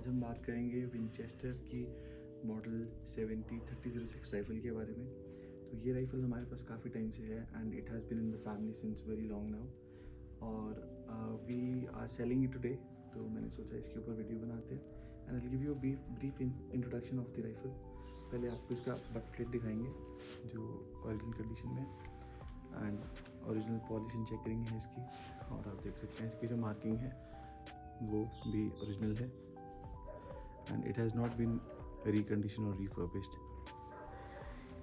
आज हम बात करेंगे विंचेस्टर की मॉडल 3006 राइफ़ल के बारे में। तो ये राइफ़ल हमारे पास काफ़ी टाइम से है and it has been in the family since very long now और we are selling it today. तो मैंने सोचा इसके ऊपर वीडियो बनाते हैं and I will give you a brief introduction of the rifle. पहले आपको इसका बट प्लेट दिखाएंगे जो ओरिजिनल कंडीशन में and original polish and chequering है इसकी, और आप देख सकते हैं इसकी जो मार्किंग है वो भी ओरिजिनल है and it has not been recondition और रिफर्बिश्ड।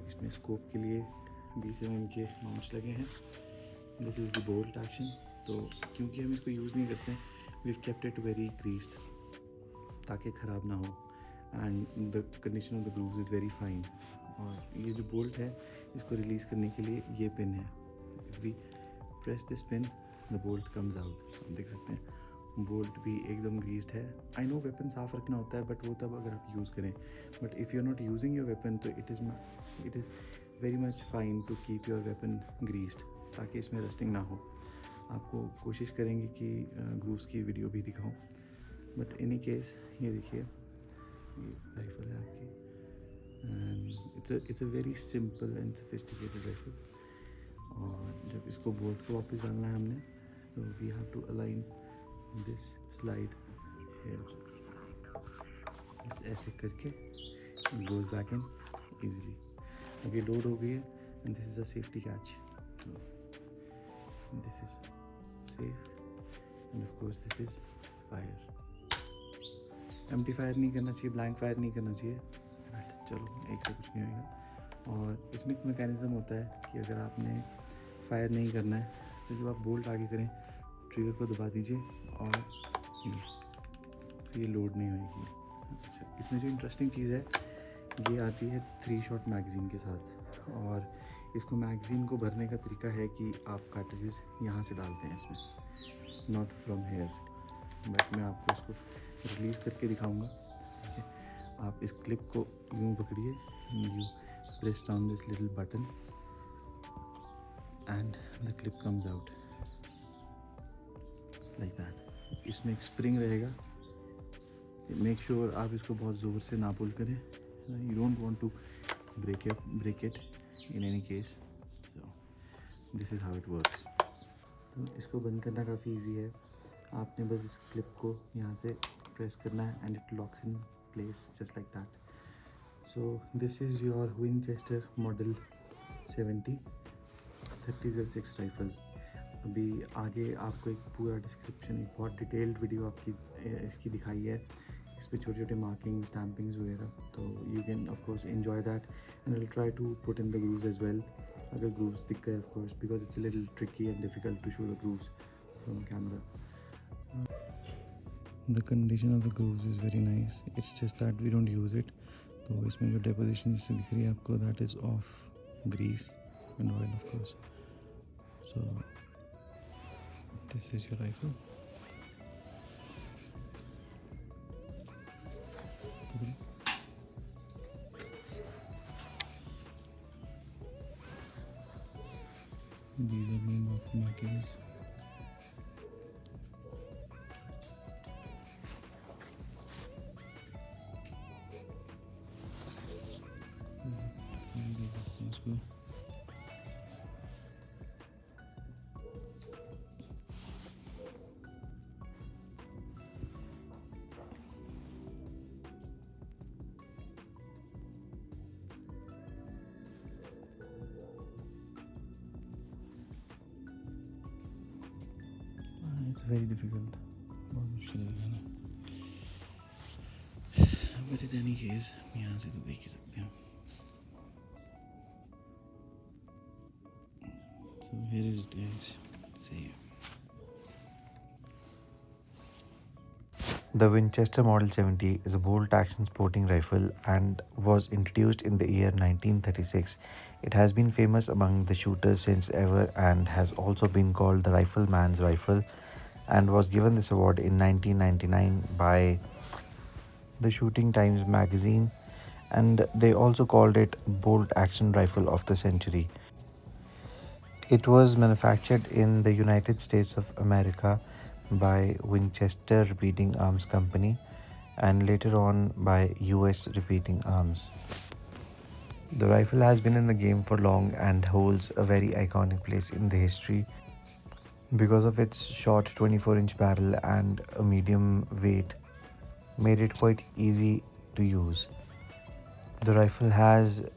इसमें स्कोप के लिए 20 mm के माउंट्स लगे हैं। This is the bolt action. तो क्योंकि हम इसको यूज़ नहीं करते we have kept it very greased ताकि ख़राब ना हो and the condition of the grooves is very fine. और ये जो बोल्ट है इसको रिलीज़ करने के लिए ये पिन है। If we press this pin the bolt comes out. आप देख सकते हैं बोल्ट भी एकदम ग्रीस्ड है। आई नो वेपन साफ़ रखना होता है बट वो तब अगर आप यूज़ करें, but if you are not using your weapon तो it is very much fine to keep your weapon greased ताकि इसमें रस्टिंग ना हो। आपको कोशिश करेंगे कि ग्रूव्स की वीडियो भी दिखाऊं, बट एनी केस ये देखिए ये राइफ़ल है आपकी and it's a very simple and sophisticated rifle. और जब इसको बोल्ट को वापस डालना है हमने तो we have to align this slide here, ऐसे करके it goes back in easily. अब ये लोड हो गई है and this is a safety catch. This is safe and of course this is fire. Empty fire नहीं करना चाहिए, ब्लैंक फायर नहीं करना चाहिए, बट चलो एक से कुछ नहीं होगा। और इसमें एक मैकेनिज़्म होता है कि अगर आपने फायर नहीं करना है तो जब आप बोल्ट आगे करें ट्रिगर को दबा दीजिए और ये लोड नहीं होगी। अच्छा, इसमें जो इंटरेस्टिंग चीज़ है ये आती है 3 शॉट मैगज़ीन के साथ। और इसको मैगज़ीन को भरने का तरीका है कि आप कार्ट्रिजेस यहाँ से डालते हैं इसमें, नॉट फ्रॉम हेयर। बट मैं आपको इसको रिलीज़ करके दिखाऊंगा। ठीक है, आप इस क्लिप को यूँ पकड़िए, you press down this little button and the clip comes out like that. इसमें एक स्प्रिंग रहेगा। मेक श्योर आप इसको बहुत ज़ोर से ना पुल करें, you don't want to break it in any case. So this is how it works. तो इसको बंद करना काफ़ी इजी है। आपने बस इस क्लिप को यहाँ से प्रेस करना है and it locks in place just like that. So this is your Winchester model 3006 rifle. अभी आगे आपको एक पूरा डिस्क्रिप्शन, एक बहुत डिटेल्ड वीडियो आपकी इसकी दिखाई है। इस पर छोटे छोटे मार्किंग स्टैम्पिंग्स वगैरह, तो you can of course enjoy that and will try to put in the grooves as well. अगर ग्रूव्स दिख गए of course, because it's a little tricky and difficult to show the grooves from camera. The condition of the grooves is very nice, it's just that we don't use it. तो इसमें जो deposition जिससे दिख रही है आपको, that is of grease and oil of course. So this is your rifle. These are name of markings. It's very difficult, बहुत मुश्किल है ना, but in any case यहाँ से तो देख ही सकते हैं। So here is it guys, see you. The Winchester Model 70 is a bolt-action sporting rifle and was introduced in the year 1936. It has been famous among the shooters since ever and has also been called the rifleman's rifle, and was given this award in 1999 by the Shooting Times magazine, and they also called it bolt-action rifle of the century. It was manufactured in the United States of America by Winchester Repeating Arms Company, and later on by US repeating arms. The rifle has been in the game for long and holds a very iconic place in the history because of its short 24-inch barrel and a medium weight made it quite easy to use. The rifle has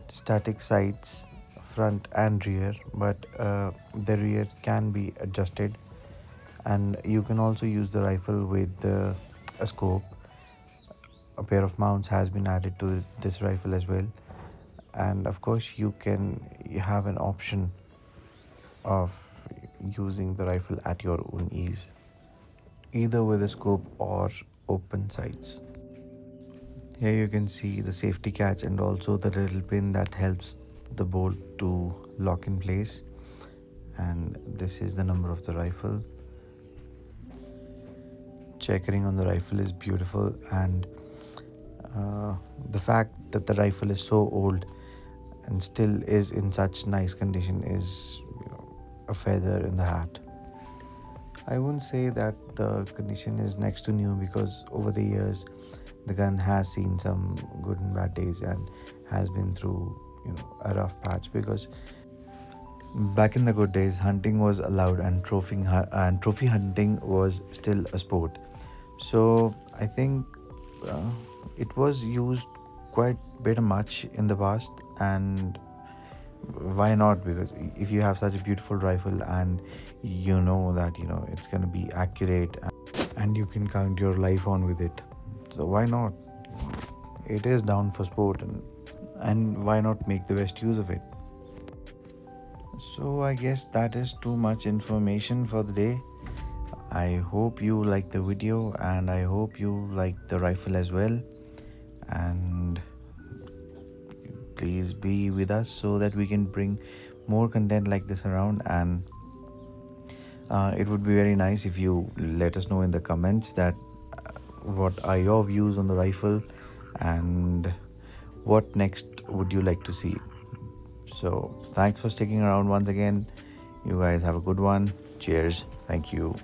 static sights front and rear, but the rear can be adjusted, and you can also use the rifle with a scope. A pair of mounts has been added to this rifle as well, and of course you have an option of using the rifle at your own ease, either with a scope or open sights. Here you can see the safety catch and also the little pin that helps the bolt to lock in place, and this is the number of the rifle. Checkering on the rifle is beautiful, and the fact that the rifle is so old and still is in such nice condition is, a feather in the hat. I wouldn't say that the condition is next to new, because over the years the gun has seen some good and bad days and has been through a rough patch, because back in the good days hunting was allowed and trophy hunting was still a sport. So I think uh, it was used quite bit much in the past, and why not? Because if you have such a beautiful rifle and you know that it's going to be accurate, and you can count your life on with it, so why not? It is down for sport, and why not make the best use of it? So I guess that is too much information for the day. I hope you like the video, and I hope you like the rifle as well, and please be with us so that we can bring more content like this around. And it would be very nice if you let us know in the comments that what are your views on the rifle, and what next would you like to see. So thanks for sticking around once again. You guys have a good one. Cheers. Thank you.